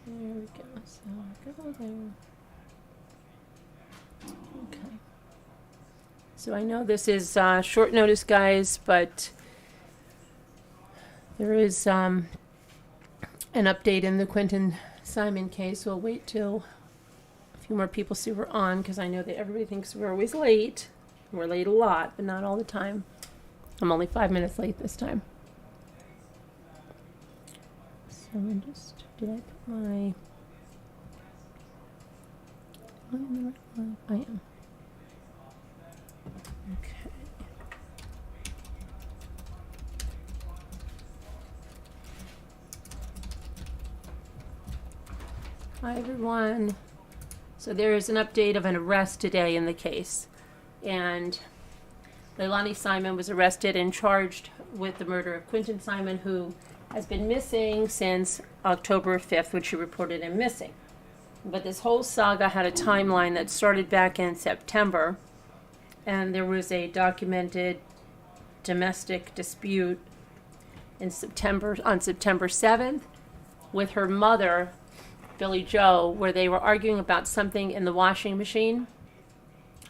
There we go. So go there. Okay. So I know this is short notice, guys, but there is an update in the Quentin Simon case. We'll wait till a few more people see we're on, because I know that everybody thinks we're always late. We're late a lot, but not all the time. I'm only 5 minutes late this time. So I'm just, did I put my, am I in the right one? I am. Okay. Hi everyone. So there is an update of an arrest today in the case. And Leilani Simon was arrested and charged with the murder of Quinton Simon, who has been missing since October 5th, when she reported him missing. But this whole saga had a timeline that started back in September, and there was a documented domestic dispute on September 7th with her mother, Billy Joe, where they were arguing about something in the washing machine.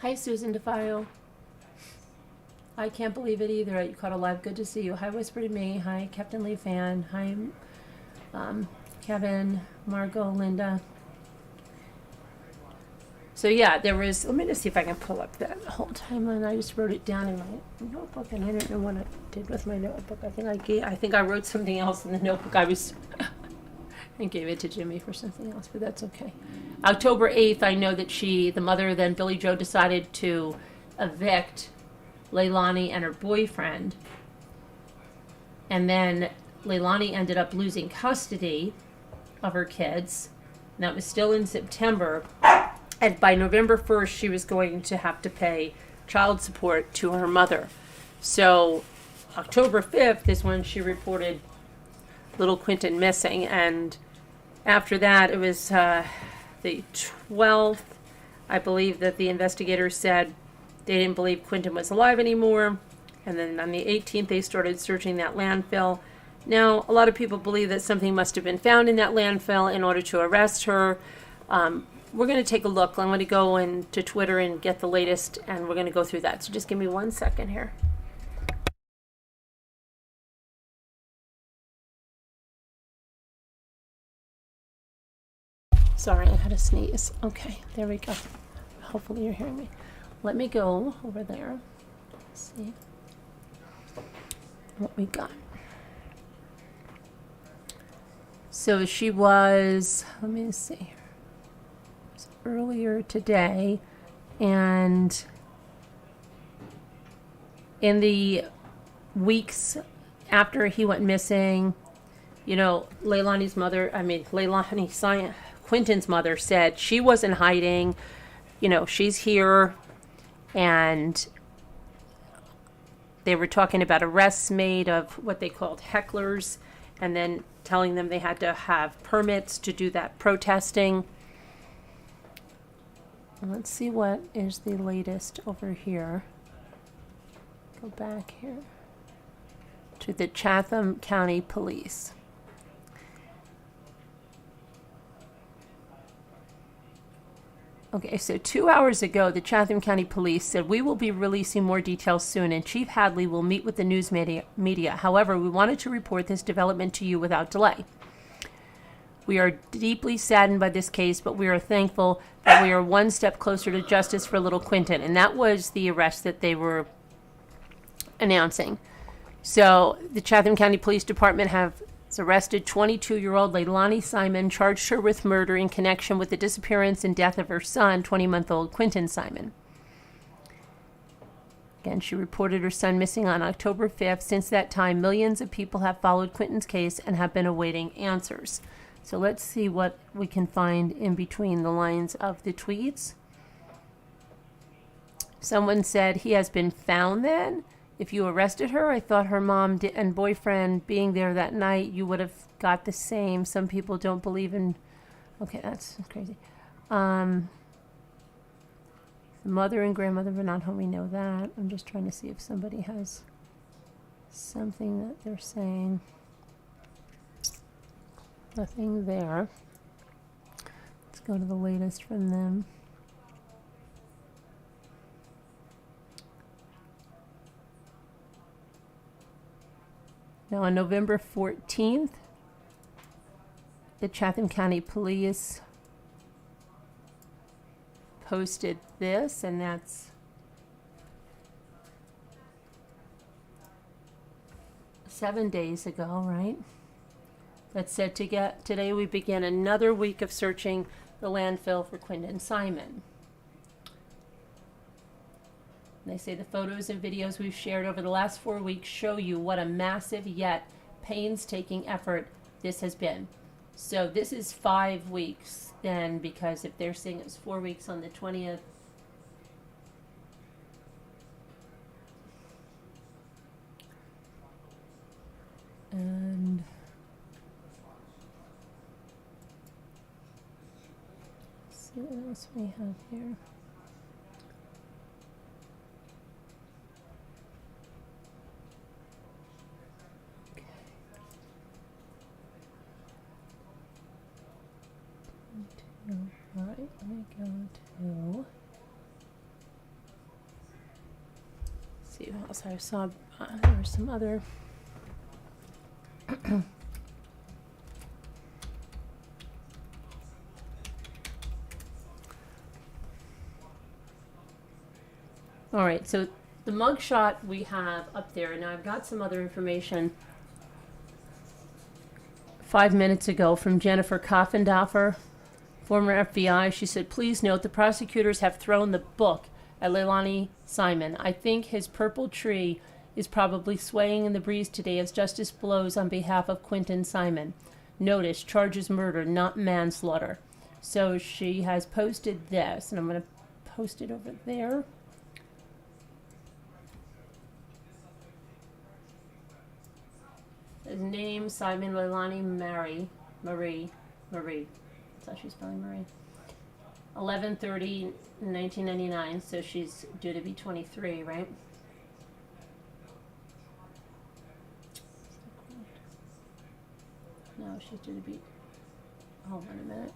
Hi, Susan DeFio. I can't believe it either. You caught a live. Good to see you. Hi, Whisper to Me. Hi, Captain Lee Fan. Hi, Kevin, Margot, Linda. So yeah, there was, let me just see if I can pull up that whole timeline. I just wrote it down in my notebook, and I don't know what I did with my notebook. I think I wrote something else in the notebook. I gave it to Jimmy for something else, but that's okay. October 8th, I know that the mother, then Billy Joe, decided to evict Leilani and her boyfriend. And then Leilani ended up losing custody of her kids. And that was still in September. And by November 1st, she was going to have to pay child support to her mother. So October 5th is when she reported little Quinton missing. And after that, it was the 12th, I believe, that the investigators said they didn't believe Quinton was alive anymore. And then on the 18th, they started searching that landfill. Now, a lot of people believe that something must have been found in that landfill in order to arrest her. We're going to take a look. I'm going to go into Twitter and get the latest, and we're going to go through that. So just give me 1 second here. Sorry, I had a sneeze. Okay, there we go. Hopefully you're hearing me. Let me go over there. Let's see what we got. So she was, let me see here. It was earlier today, and in the weeks after he went missing, you know, Quinton's mother said she wasn't hiding. You know, she's here. And they were talking about arrests made of what they called hecklers, and then telling them they had to have permits to do that protesting. Let's see what is the latest over here. Go back here to the Chatham County Police. Okay, so 2 hours ago, the Chatham County Police said, "We will be releasing more details soon, and Chief Hadley will meet with the news media. However, we wanted to report this development to you without delay. We are deeply saddened by this case, but we are thankful that we are one step closer to justice for little Quinton." And that was the arrest that they were announcing. So the Chatham County Police Department has arrested 22-year-old Leilani Simon, charged her with murder in connection with the disappearance and death of her son, 20-month-old Quentin Simon. Again, she reported her son missing on October 5th. Since that time, millions of people have followed Quentin's case and have been awaiting answers. So let's see what we can find in between the lines of the tweets. Someone said, "He has been found then? If you arrested her, I thought her mom and boyfriend being there that night, you would have got the same. Some people don't believe in..." Okay, that's crazy. The mother and grandmother were not home. We know that. I'm just trying to see if somebody has something that they're saying. Nothing there. go to the latest from them. Now on November 14th, the Chatham County Police posted this, and that's seven days ago, right? That said, today we begin another week of searching the landfill for Quentin Simon. They say the photos and videos we've shared over the last 4 weeks show you what a massive yet painstaking effort this has been. So this is 5 weeks then, because if they're saying it was 4 weeks on the 20th, and let's see what else we have here. All right, let me go to see what else I saw. There were some other all right, so the mugshot we have up there, and I've got some other information 5 minutes ago from Jennifer Koffendorfer, former FBI. She said, please note the prosecutors have thrown the book at Leilani Simon. I think his purple tree is probably swaying in the breeze today as justice blows on behalf of Quentin Simon. Notice, charges murder, not manslaughter. So she has posted this, and I'm going to post it over there. His name, Simon Leilani Marie. That's how she's spelling Marie. 11/30/1999, so she's due to be 23, right? No, she's due to be, hold on a minute.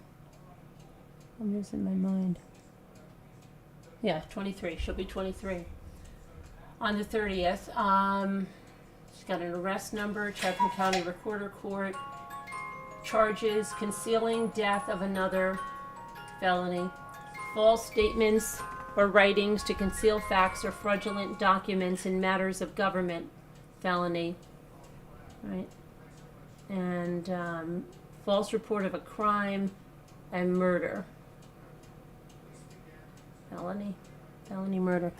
I'm losing my mind. Yeah, 23. She'll be 23. On the 30th, she's got an arrest number, Chatham County Recorder Court. Charges, concealing death of another, felony. False statements or writings to conceal facts or fraudulent documents in matters of government, felony. Right? And false report of a crime and murder. Felony murder.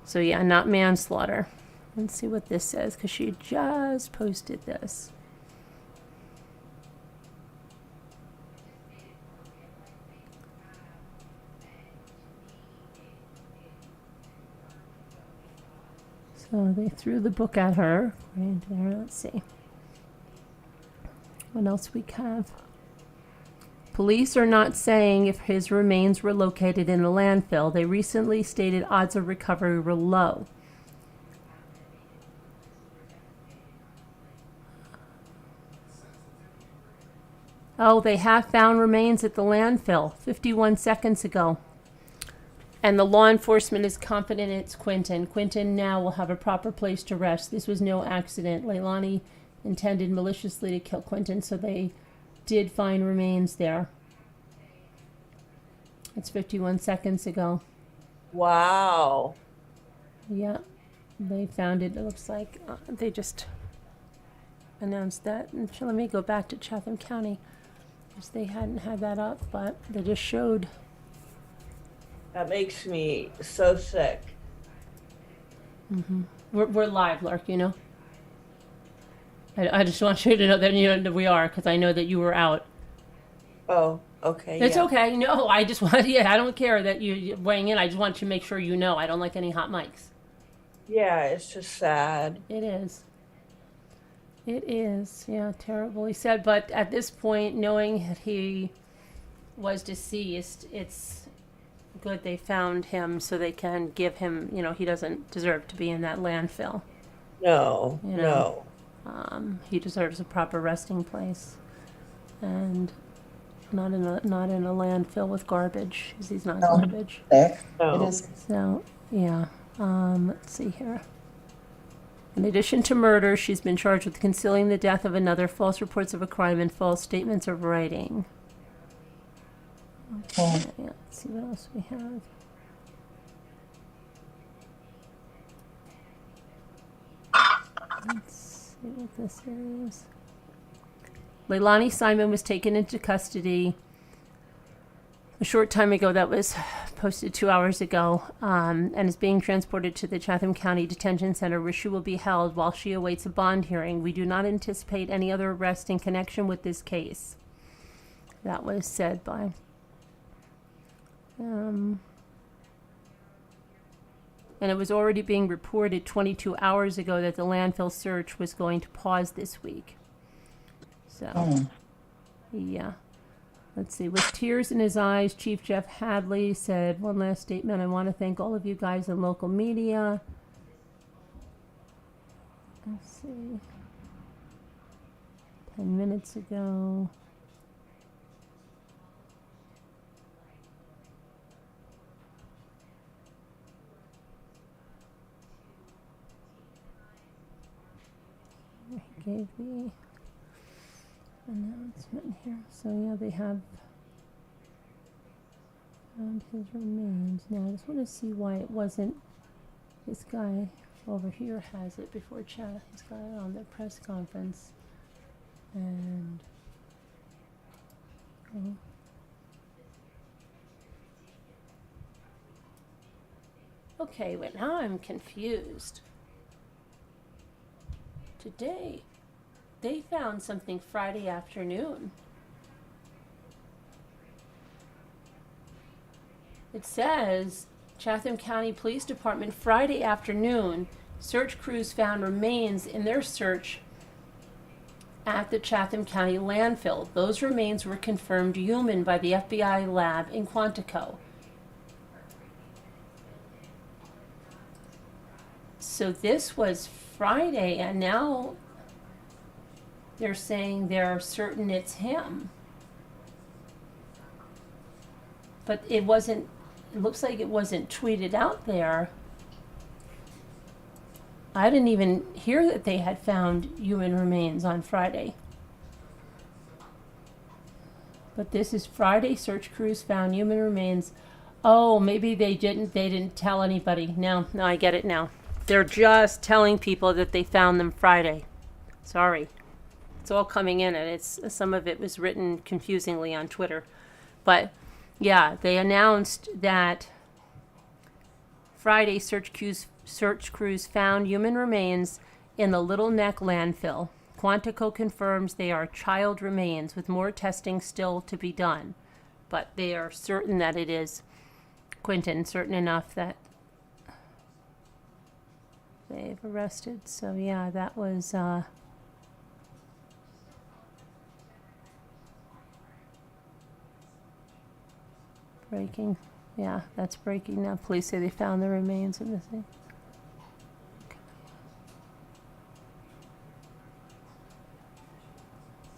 So yeah, not manslaughter. Let's see what this says, because she just posted this. So they threw the book at her. Right there, let's see. What else we have? Police are not saying if his remains were located in a landfill. They recently stated odds of recovery were low. Oh, they have found remains at the landfill 51 seconds ago. And the law enforcement is confident it's Quentin. Quentin now will have a proper place to rest. This was no accident. Leilani intended maliciously to kill Quentin, so they did find remains there. It's 51 seconds ago. Wow. Yeah, they found it. It looks like they just announced that. And let me go back to Chatham County, because they hadn't had that up, but they just showed. That makes me so sick. Mm-hmm. We're live, Lark, you know. I just want you to know that you know we are, because I know that you were out. Oh, okay. It's okay. No, I just want, I don't care that you're weighing in. I just want you to make sure you know. I don't like any hot mics. Yeah, it's just sad. It is. It is. Yeah, terribly sad. But at this point, knowing that he was deceased, it's good they found him so they can give him, he doesn't deserve to be in that landfill. No, no. He deserves a proper resting place. And not in a landfill with garbage, 'cause he's not No. garbage. There, No. it is. So, yeah. Let's see here. In addition to murder, she's been charged with concealing the death of another, false reports of a crime, and false statements of writing. Okay, let's see what else we have. Let's see what this is. Leilani Simon was taken into custody a short time ago. That was posted 2 hours ago, and is being transported to the Chatham County Detention Center, where she will be held while she awaits a bond hearing. We do not anticipate any other arrest in connection with this case. That was said by and it was already being reported 22 hours ago that the landfill search was going to pause this week. So, yeah. Let's see. With tears in his eyes, Chief Jeff Hadley said, one last statement. I want to thank all of you guys in local media. Let's see. 10 minutes ago. He gave the announcement here. So yeah, they have found his remains. Now I just want to see why it wasn't. This guy over here has it before chat. He's got it on the press conference. And okay, wait, now I'm confused. Today, they found something Friday afternoon. It says, Chatham County Police Department, Friday afternoon, search crews found remains in their search at the Chatham County landfill. Those remains were confirmed human by the FBI lab in Quantico. So this was Friday, and now they're saying they're certain it's him. But it wasn't, it looks like it wasn't tweeted out there. I didn't even hear that they had found human remains on Friday. But this is Friday, search crews found human remains. Oh, maybe they didn't tell anybody. No, I get it now. They're just telling people that they found them Friday. Sorry. It's all coming in, and some of it was written confusingly on Twitter. But yeah, they announced that Friday search crews found human remains in the Little Neck landfill. Quantico confirms they are child remains, with more testing still to be done. But they are certain that it is Quinton, certain enough that they've arrested. So yeah, that was breaking. Yeah, that's breaking now. Police say they found the remains of the thing. Okay.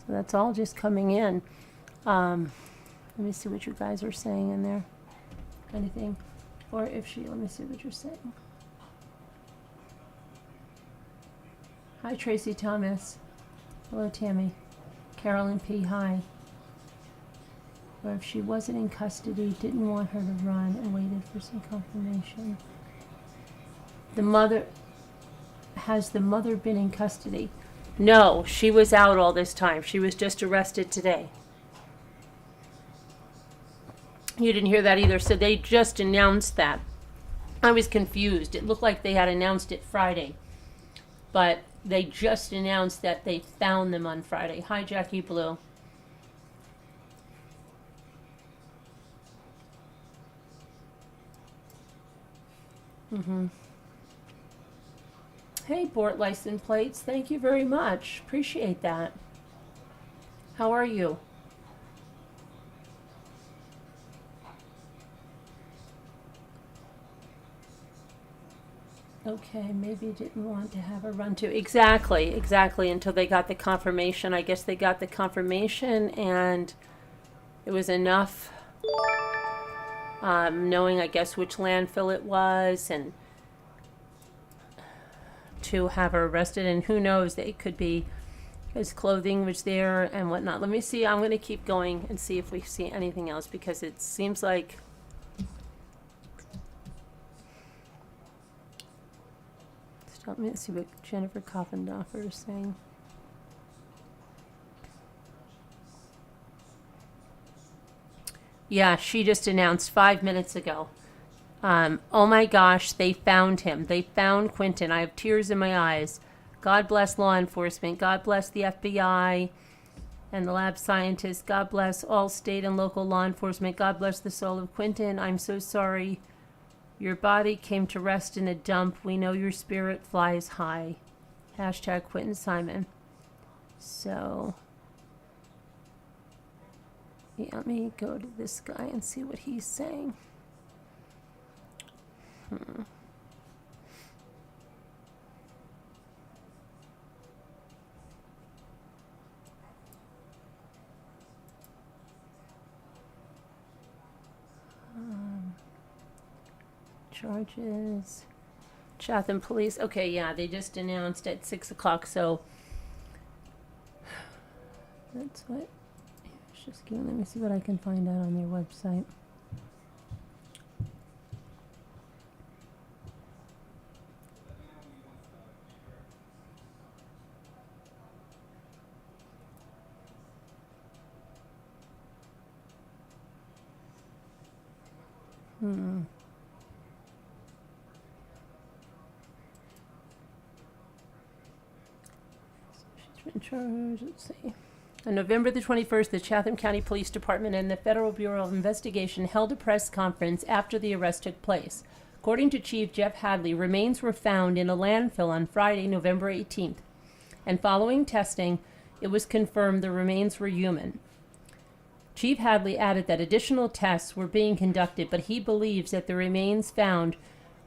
So that's all just coming in. Let me see what you guys are saying in there. Anything? Or if let me see what you're saying. Hi, Tracy Thomas. Hello, Tammy. Carolyn P. Hi. Or if she wasn't in custody, didn't want her to run, and waited for some confirmation. Has the mother been in custody? No, she was out all this time. She was just arrested today. You didn't hear that either. So they just announced that. I was confused. It looked like they had announced it Friday. But they just announced that they found them on Friday. Hi, Jackie Blue. Hey, Bort license plates. Thank you very much. Appreciate that. How are you? Okay, maybe didn't want to have a run to. Exactly, until they got the confirmation. I guess they got the confirmation, and It was enough, knowing, I guess, which landfill it was, and to have her arrested. And who knows, they could be, his clothing was there and whatnot. Let me see. I'm going to keep going and see if we see anything else, because it seems like let me see what Jennifer Coffendorfer is saying. Yeah, she just announced 5 minutes ago. Oh my gosh, they found him. They found Quentin. I have tears in my eyes. God bless law enforcement. God bless the FBI and the lab scientists. God bless all state and local law enforcement. God bless the soul of Quentin. I'm so sorry. Your body came to rest in a dump. We know your spirit flies high. Hashtag Quentin Simon. So, yeah, let me go to this guy and see what he's saying. Charges. Chatham Police. Okay, yeah, they just announced at 6 o'clock, so that's what. Just let me see what I can find out on their website. She's been charged. Let's see. On November the 21st, the Chatham County Police Department and the Federal Bureau of Investigation held a press conference after the arrest took place. According to Chief Jeff Hadley, remains were found in a landfill on Friday, November 18th, and following testing, it was confirmed the remains were human. Chief Hadley added that additional tests were being conducted, but he believes that the remains found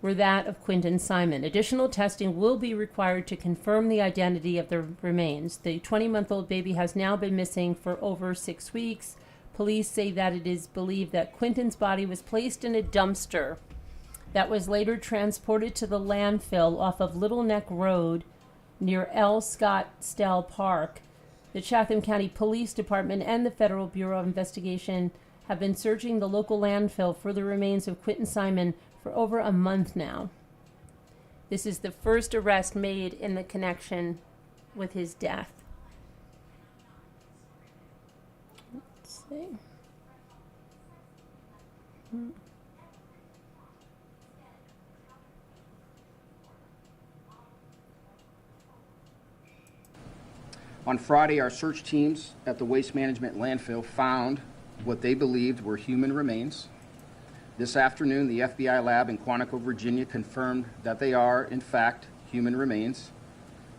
were that of Quentin Simon. Additional testing will be required to confirm the identity of the remains. The 20-month-old baby has now been missing for over 6 weeks. Police say that it is believed that Quentin's body was placed in a dumpster that was later transported to the landfill off of Little Neck Road near L. Scottsdale Park. The Chatham County Police Department and the Federal Bureau of Investigation have been searching the local landfill for the remains of Quentin Simon for over a month now. This is the first arrest made in the connection with his death. Let's see. On Friday, our search teams at the Waste Management landfill found what they believed were human remains. This afternoon, the FBI lab in Quantico, Virginia confirmed that they are, in fact, human remains.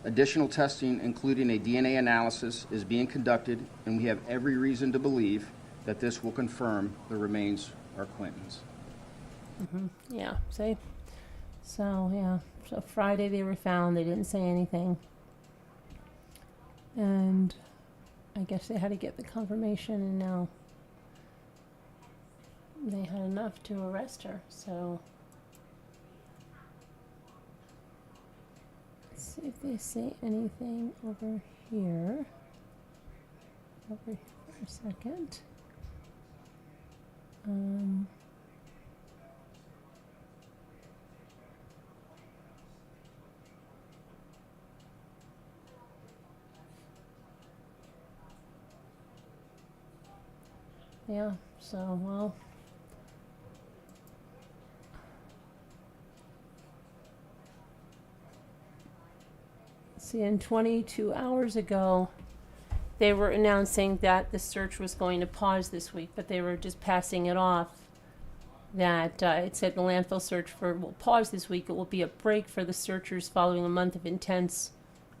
Additional testing, including a DNA analysis, is being conducted, and we have every reason to believe that this will confirm the remains are Quentin's. Yeah, see? So, yeah. So Friday they were found. They didn't say anything. And I guess they had to get the confirmation, and now they had enough to arrest her. So let's see if they say anything over here. Over here for a second. Yeah, so, well, see, and 22 hours ago, they were announcing that the search was going to pause this week, but they were just passing it off. That it said the landfill search will pause this week. It will be a break for the searchers following a month of intense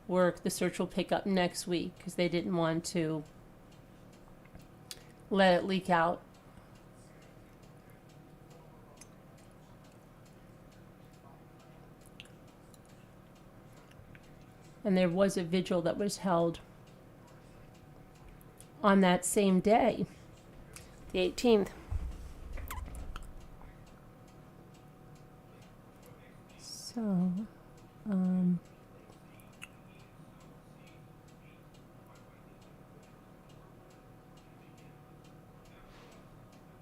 work. The search will pick up next week because they didn't want to let it leak out. And there was a vigil that was held on that same day. The 18th. So, let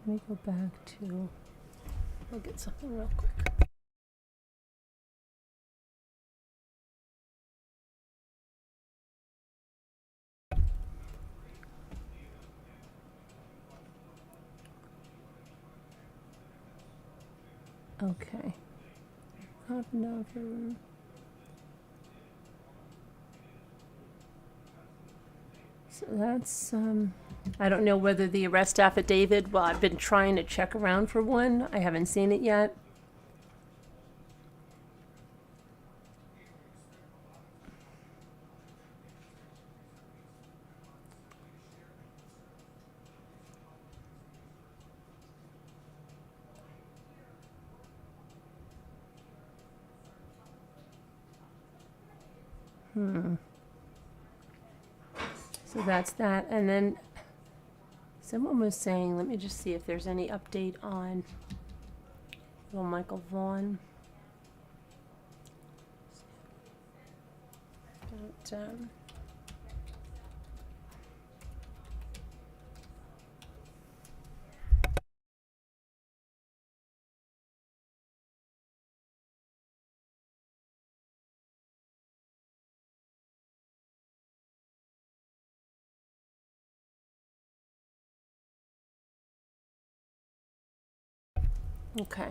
me go back to, I'll get something real quick. Okay. Hobnover. So that's, I don't know whether the arrest affidavit, well, I've been trying to check around for one. I haven't seen it yet. So that's that. And then someone was saying, let me just see if there's any update on little Michael Vaughn. But, okay.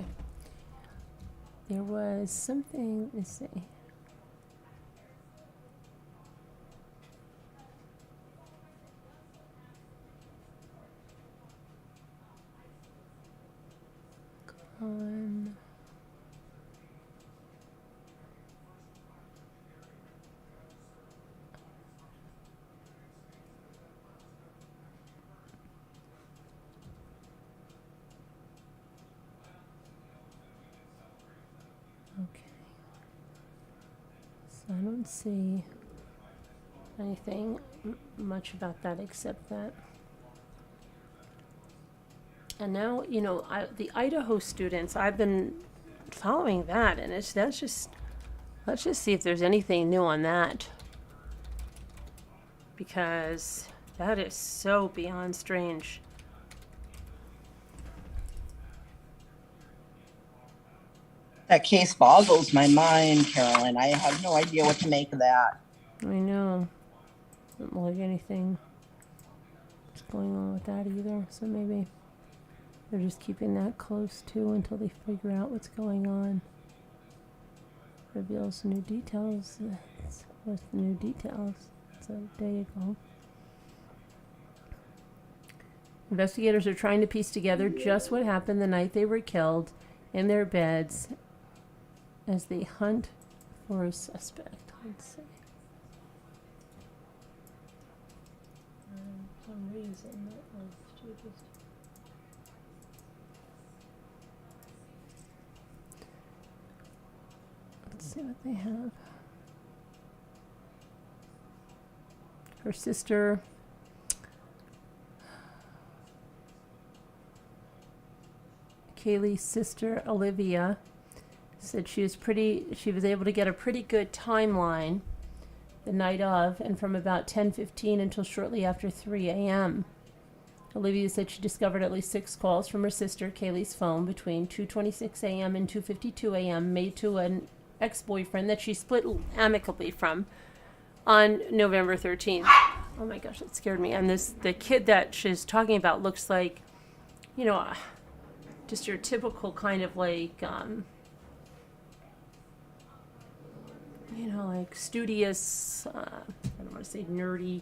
There was something, let me see. On. Okay. So I don't see anything much about that except that. And now, you know, the Idaho students, I've been following that, and let's just see if there's anything new on that. Because that is so beyond strange. That case boggles my mind, Carolyn. I have no idea what to make of that. I know. Don't like anything what's going on with that either. So maybe they're just keeping that close too until they figure out what's going on. Reveals new details. What's the new details? It's a day ago. Investigators are trying to piece together just what happened the night they were killed in their beds as they hunt for a suspect. Let's see. For some reason that was just. Let's see what they have. Her sister. Kaylee's sister Olivia said she was able to get a pretty good timeline the night of, and from about 10:15 until shortly after 3 a.m. Olivia said she discovered at least 6 calls from her sister Kaylee's phone between 2:26 a.m. and 2:52 a.m. made to an ex-boyfriend that she split amicably from on November 13th. Oh my gosh, that scared me. And the kid that she's talking about looks like, you know, just your typical kind of like, you know, like studious, I don't want to say nerdy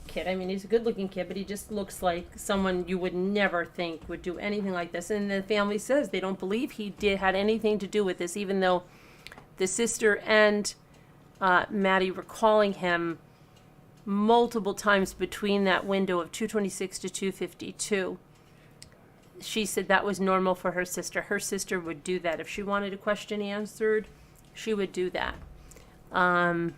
kid. I mean, he's a good looking kid, but he just looks like someone you would never think would do anything like this. And the family says they don't believe he had anything to do with this, even though the sister and Maddie were calling him multiple times between that window of 2:26 to 2:52. She said that was normal for her sister. Her sister would do that. If she wanted a question answered, she would do that. And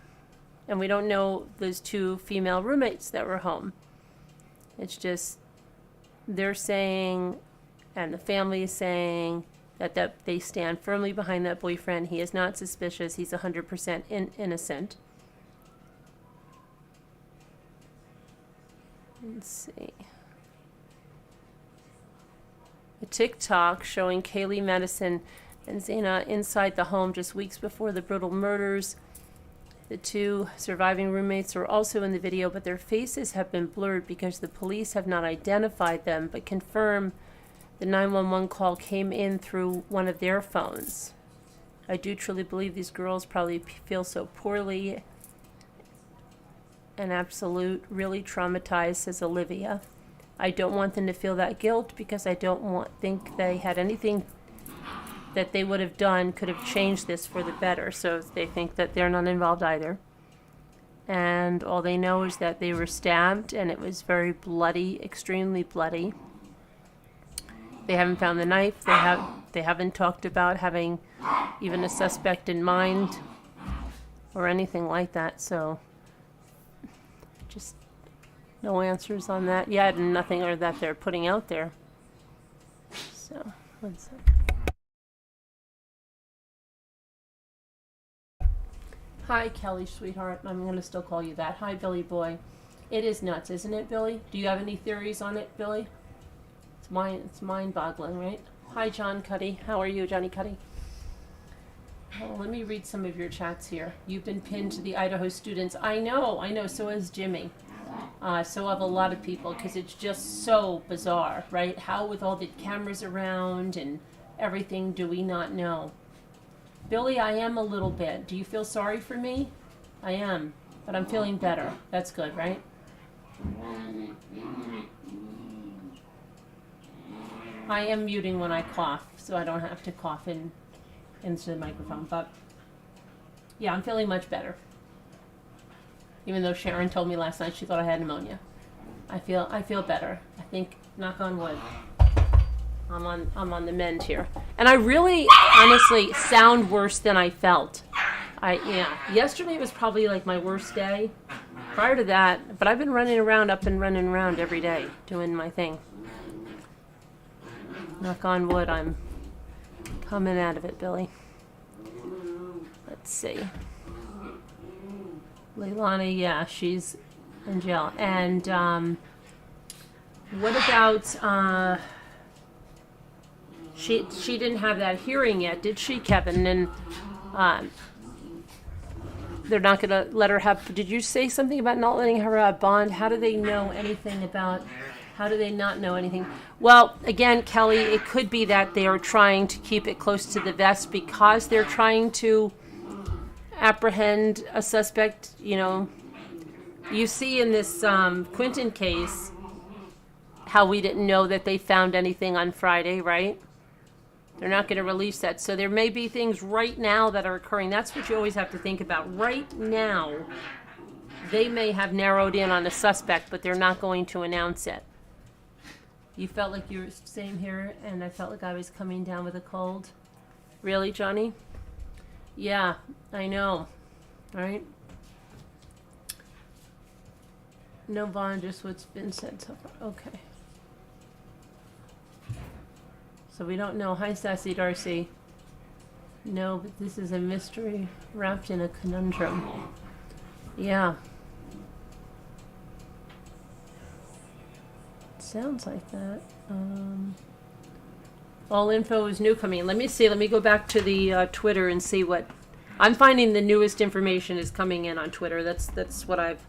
we don't know those 2 female roommates that were home. It's just they're saying, and the family is saying, that they stand firmly behind that boyfriend. He is not suspicious. He's 100% innocent. Let's see. A TikTok showing Kaylee, Madison, and Zana inside the home just weeks before the brutal murders. The two surviving roommates are also in the video, but their faces have been blurred because the police have not identified them, but confirm the 911 call came in through one of their phones. I do truly believe these girls probably feel so poorly and really traumatized, says Olivia. I don't want them to feel that guilt because I don't think they had anything that they would have done could have changed this for the better. So they think that they're not involved either. And all they know is that they were stabbed and it was very bloody, extremely bloody. They haven't found the knife. They haven't talked about having even a suspect in mind or anything like that. So just no answers on that yet, and nothing or that they're putting out there. So, one second. Hi, Kelly, sweetheart. I'm going to still call you that. Hi, Billy boy. It is nuts, isn't it, Billy? Do you have any theories on it, Billy? It's mind-boggling, right? Hi, John Cuddy. How are you, Johnny Cuddy? Oh, let me read some of your chats here. You've been pinned to the Idaho students. I know. So has Jimmy. So have a lot of people, because it's just so bizarre, right? How with all the cameras around and everything do we not know? Billy, I am a little bit. Do you feel sorry for me? I am, but I'm feeling better. That's good, right? I am muting when I cough, so I don't have to cough into the microphone. But yeah, I'm feeling much better. Even though Sharon told me last night she thought I had pneumonia, I feel better. I think, knock on wood, I'm on the mend here, and I really, honestly, sound worse than I felt. Yesterday was probably like my worst day. Prior to that, but I've been running around every day doing my thing. Knock on wood, I'm coming out of it, Billy. Let's see. Leilani, yeah, she's in jail. And what about she didn't have that hearing yet, did she, Kevin? And they're not going to let her have. Did you say something about not letting her have bond? How do they know anything about? How do they not know anything? Well, again, Kelly, it could be that they are trying to keep it close to the vest because they're trying to apprehend a suspect. You know, you see in this Quinton case how we didn't know that they found anything on Friday, right? They're not going to release that. So there may be things right now that are occurring. That's what you always have to think about. Right now, they may have narrowed in on a suspect, but they're not going to announce it. You felt like you were same here, and I felt like I was coming down with a cold. Really, Johnny? Yeah, I know. All right. No bond, just what's been said so far. Okay. So we don't know. Hi, Sassy Darcy. No, but this is a mystery wrapped in a conundrum. Yeah. Sounds like that. All info is new coming. Let me see. Let me go back to the Twitter and see what I'm finding. The newest information is coming in on Twitter. That's what I've.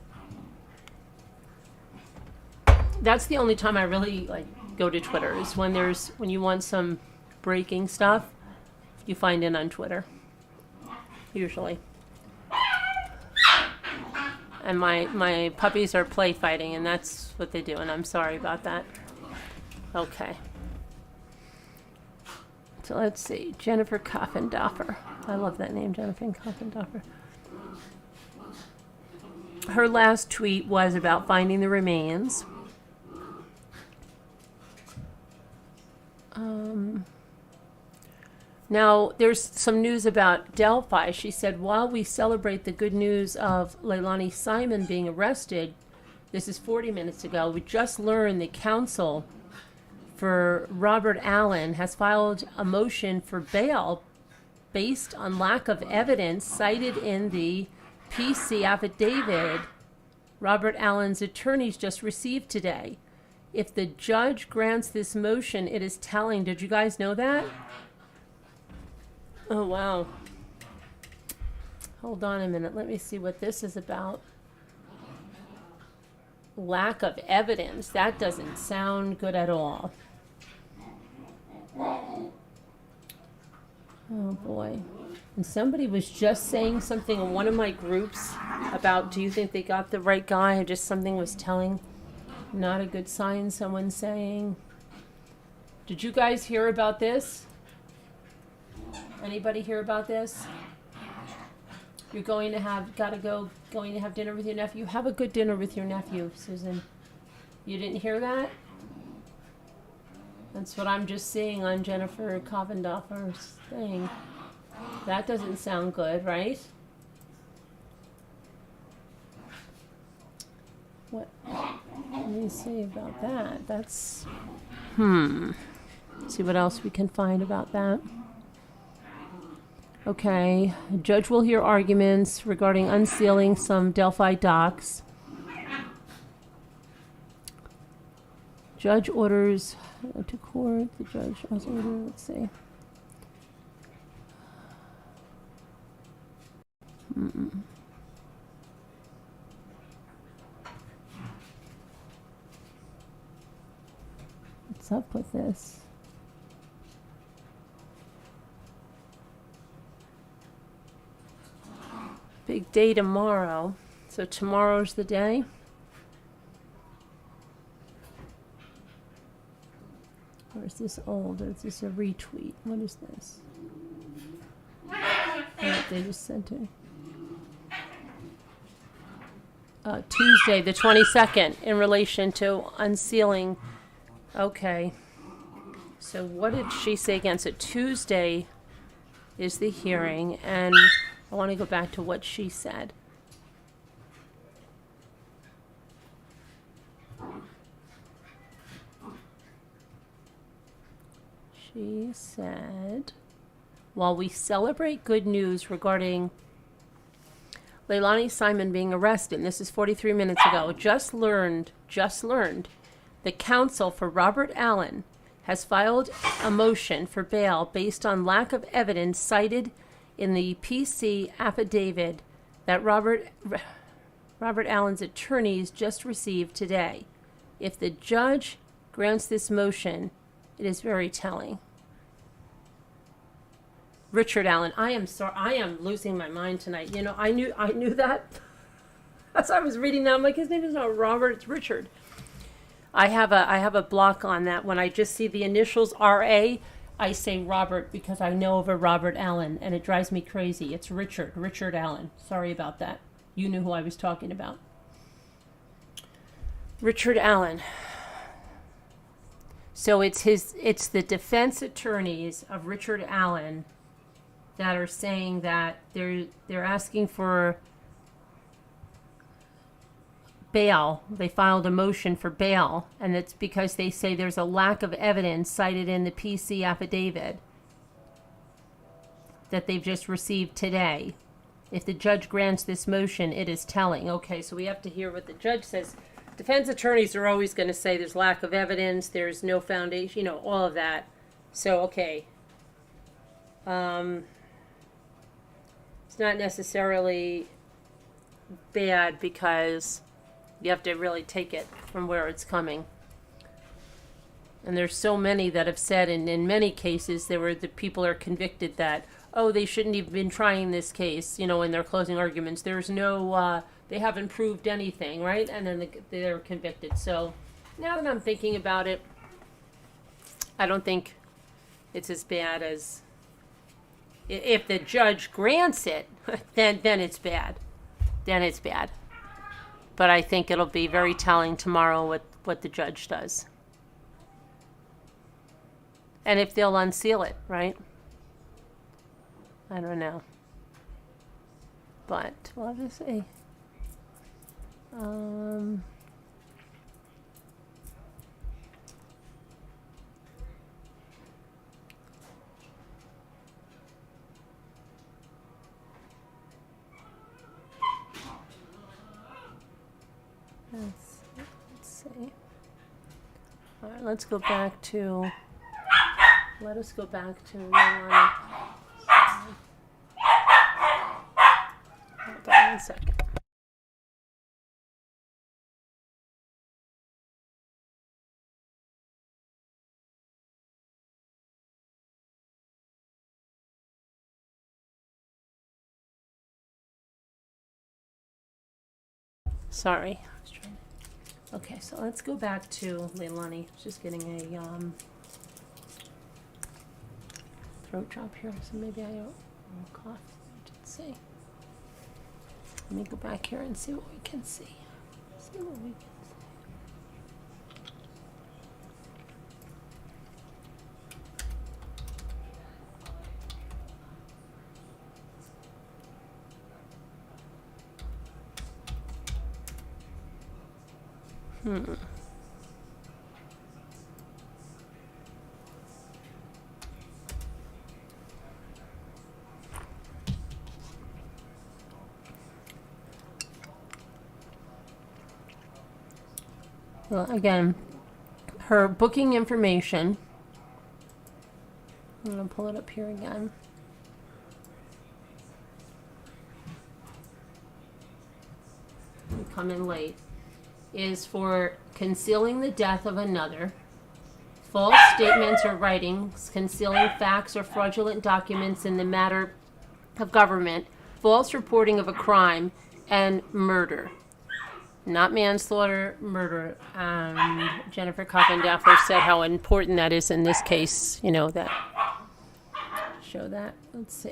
That's the only time I really go to Twitter is when you want some breaking stuff. You find it on Twitter. Usually. And my puppies are play fighting, and that's what they do, and I'm sorry about that. Okay. So let's see. Jennifer Coffindoffer. I love that name, Jennifer Coffindoffer. Her last tweet was about finding the remains. Now, there's some news about Delphi. She said, while we celebrate the good news of Leilani Simon being arrested, this is 40 minutes ago, we just learned the council for Robert Allen has filed a motion for bail based on lack of evidence cited in the PC affidavit Robert Allen's attorneys just received today. If the judge grants this motion, it is telling. Did you guys know that? Oh, wow. Hold on a minute. Let me see what this is about. Lack of evidence. That doesn't sound good at all. Oh, boy. And somebody was just saying something in one of my groups about, do you think they got the right guy? Or just something was telling. Not a good sign, someone's saying. Did you guys hear about this? Anybody hear about this? You're going to have dinner with your nephew. Have a good dinner with your nephew, Susan. You didn't hear that? That's what I'm just seeing on Jennifer Kovendorfer's thing. That doesn't sound good, right? What? Let me see about that. That's... See what else we can find about that. Okay. A judge will hear arguments regarding unsealing some Delphi docks. Judge orders to court. The judge also orders, let's see. What's up with this? Big day tomorrow. So tomorrow's the day. Or is this old? Or is this a retweet? What is this? Oh, they just sent it. Tuesday, the 22nd, in relation to unsealing. Okay. So what did she say again? So Tuesday is the hearing, and I want to go back to what she said. She said, while we celebrate good news regarding Leilani Simon being arrested, and this is 43 minutes ago, just learned the counsel for Robert Allen has filed a motion for bail based on lack of evidence cited in the PC affidavit that Robert Allen's attorneys just received today. If the judge grants this motion, it is very telling. Richard Allen, I am sorry, I am losing my mind tonight. You know, I knew that. As I was reading that, I'm like, his name is not Robert, it's Richard. I have a block on that. When I just see the initials RA, I say Robert because I know of a Robert Allen, and it drives me crazy. It's Richard Allen. Sorry about that. You knew who I was talking about. Richard Allen. So it's the defense attorneys of Richard Allen that are saying that they're asking for bail. They filed a motion for bail, and it's because they say there's a lack of evidence cited in the PC affidavit that they've just received today. If the judge grants this motion, it is telling. Okay, so we have to hear what the judge says. Defense attorneys are always going to say there's lack of evidence, there's no foundation, you know, all of that. So, okay. It's not necessarily bad because you have to really take it from where it's coming. And there's so many that have said, and in many cases, the people are convicted that, oh, they shouldn't have been trying this case, you know, in their closing arguments. There's no, they haven't proved anything, right? And then they're convicted. So now that I'm thinking about it, I don't think it's as bad as, if the judge grants it, then it's bad. Then it's bad. But I think it'll be very telling tomorrow what the judge does. And if they'll unseal it, right? I don't know. But we'll have to see. All right, let's go back to. Let us go back to Leilani. Hold on 1 second. Sorry, I was trying to. Okay, so let's go back to Leilani. Just getting a throat drop here, so maybe I will cough. Let's see. Let me go back here and see what we can see. See what we can see. Well, again, her booking information. I'm going to pull it up here again. You come in late. Is for concealing the death of another, false statements or writings, concealing facts or fraudulent documents in the matter of government, false reporting of a crime, and murder. Not manslaughter, murder. Jennifer Coppin-Daffler said how important that is in this case, you know, that. Show that. Let's see.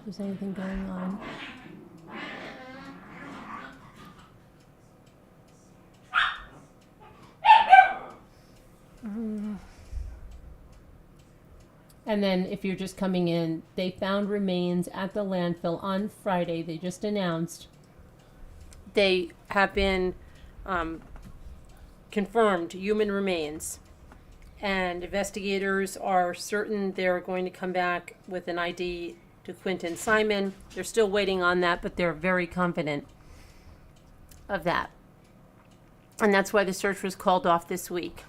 If there's anything going on. And then if you're just coming in, they found remains at the landfill on Friday. They just announced they have been confirmed human remains. And investigators are certain they're going to come back with an ID to Quentin Simon. They're still waiting on that, but they're very confident of that. And that's why the search was called off this week.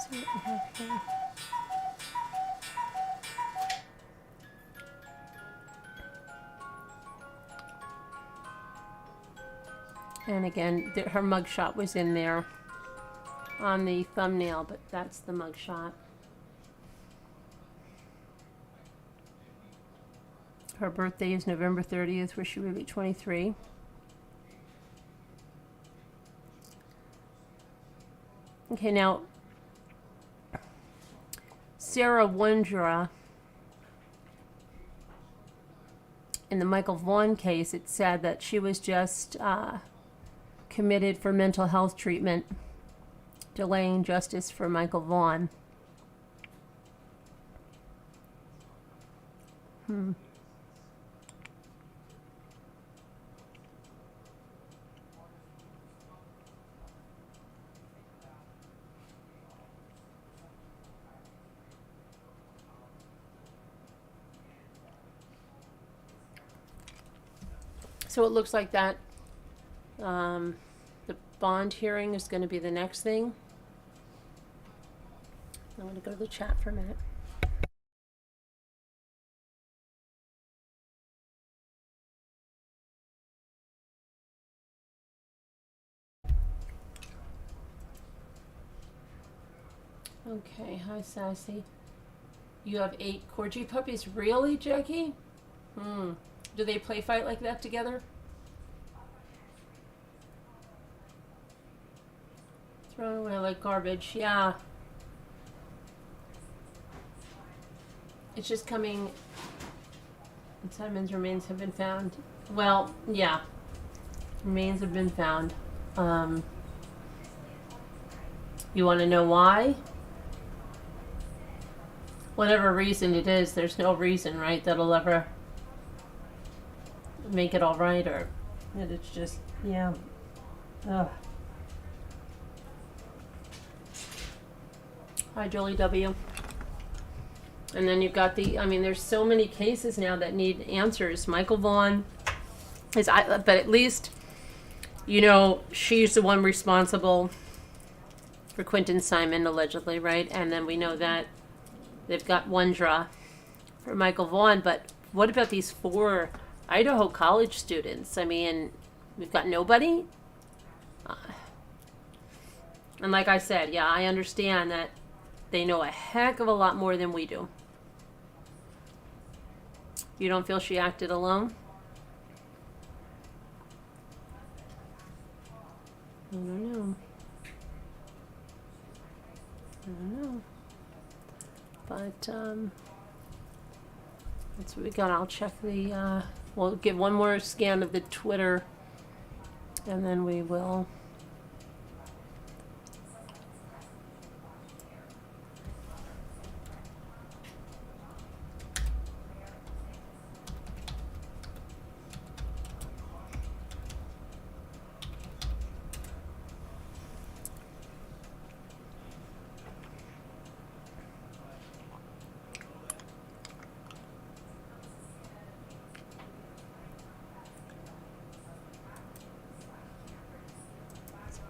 So what we have here. And again, her mugshot was in there on the thumbnail, but that's the mugshot. Her birthday is November 30th, where she would be 23. Okay, now, Sarah Boone, in the Michael Vaughn case, it said that she was just committed for mental health treatment, delaying justice for Michael Vaughn. So it looks like that the bond hearing is going to be the next thing. I'm going to go to the chat for a minute. Okay, hi Sassy. You have 8 Corgi puppies. Really, Jackie? Do they play fight like that together? Thrown away like garbage, yeah. It's just coming. Simon's remains have been found. Well, yeah. Remains have been found. You want to know why? Whatever reason it is, there's no reason, right, that'll ever make it all right, or it's just, yeah. Ugh. Hi, Julie W. And then you've got there's so many cases now that need answers. Michael Vaughn but at least, she's the one responsible for Quentin Simon, allegedly, right? And then we know that they've got one draw for Michael Vaughn. But what about these 4 Idaho college students? I mean, we've got nobody. And like I said, yeah, I understand that they know a heck of a lot more than we do. You don't feel she acted alone? I don't know. But, that's what we got. I'll check we'll give one more scan of the Twitter, and then we will.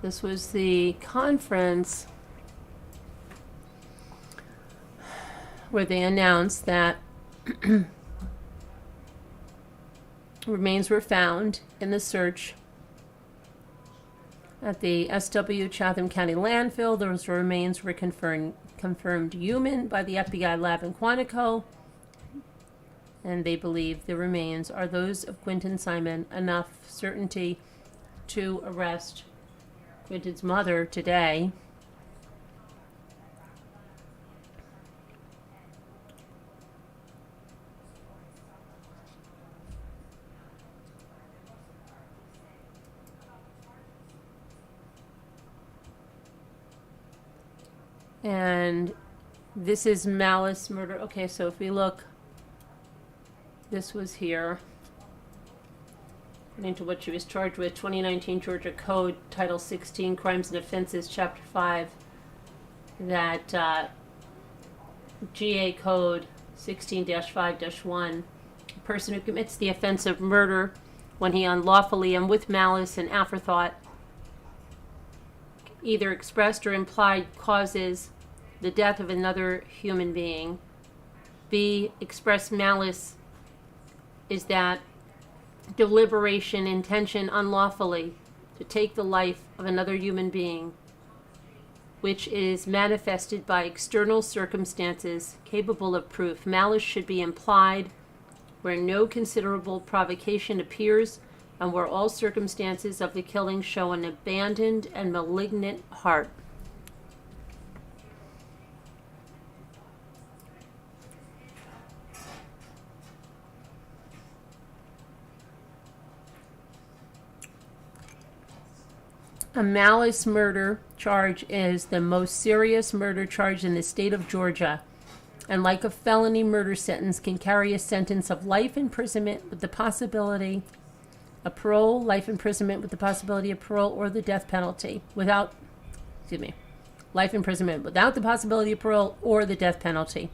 This was the conference where they announced that remains were found in the search at the SW Chatham County landfill. Those remains were confirmed human by the FBI lab in Quantico, and they believe the remains are those of Quentin Simon, enough certainty to arrest Quentin's mother today. And this is malice murder. Okay, so if we look, this was here. Into what she was charged with, 2019 Georgia Code, Title 16, Crimes and Offenses, Chapter 5, that GA Code 16-5-1, a person who commits the offense of murder when he unlawfully and with malice and afterthought either expressed or implied causes the death of another human being. B, express malice is that deliberation, intention unlawfully to take the life of another human being, which is manifested by external circumstances capable of proof. Malice should be implied where no considerable provocation appears and where all circumstances of the killing show an abandoned and malignant heart. A malice murder charge is the most serious murder charge in the state of Georgia, and like a felony murder sentence, can carry a sentence of life imprisonment with the possibility of parole, life imprisonment with the possibility of parole, or the death penalty life imprisonment without the possibility of parole or the death penalty.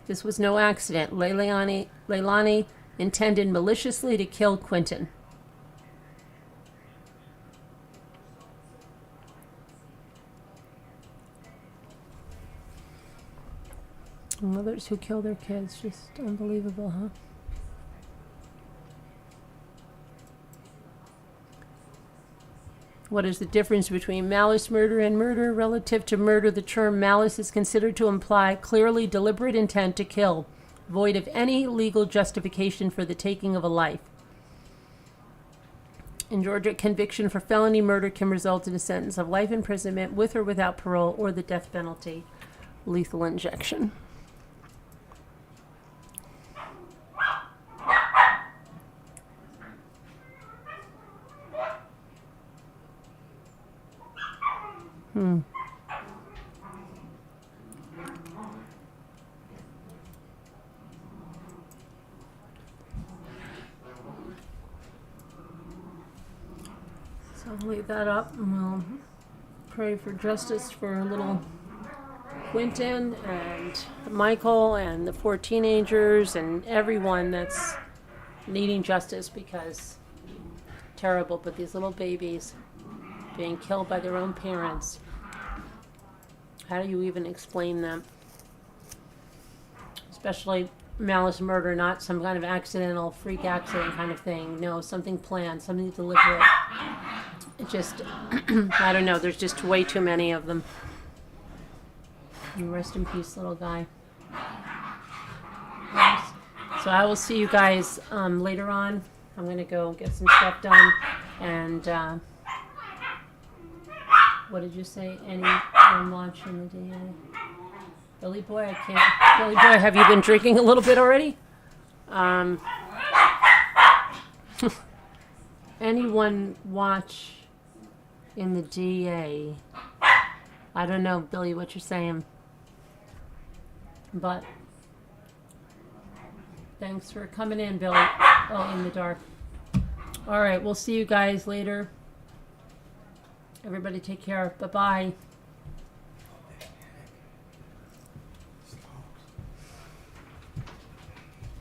This was no accident. Leilani intended maliciously to kill Quentin. Mothers who kill their kids, just unbelievable, huh? What is the difference between malice murder and murder? Relative to murder, the term malice is considered to imply clearly deliberate intent to kill, void of any legal justification for the taking of a life. In Georgia, conviction for felony murder can result in a sentence of life imprisonment with or without parole or the death penalty, lethal injection. leave that up and we'll pray for justice for little Quinton and Michael and the 4 teenagers and everyone that's needing justice, because terrible, but these little babies being killed by their own parents, how do you even explain that? Especially malice murder, not some kind of accidental freak accident kind of thing. No, something planned, something deliberate. It just, I don't know, there's just way too many of them. And rest in peace, little guy. So I will see you guys later on. I'm going to go get some stuff done. And what did you say? Anyone watching the DA? Billy Boy, I can't. Billy Boy, have you been drinking a little bit already? Anyone watch in the DA? I don't know, Billy, what you're saying. But thanks for coming in, Billy. Oh, in the dark. All right, we'll see you guys later. Everybody take care. Bye-bye.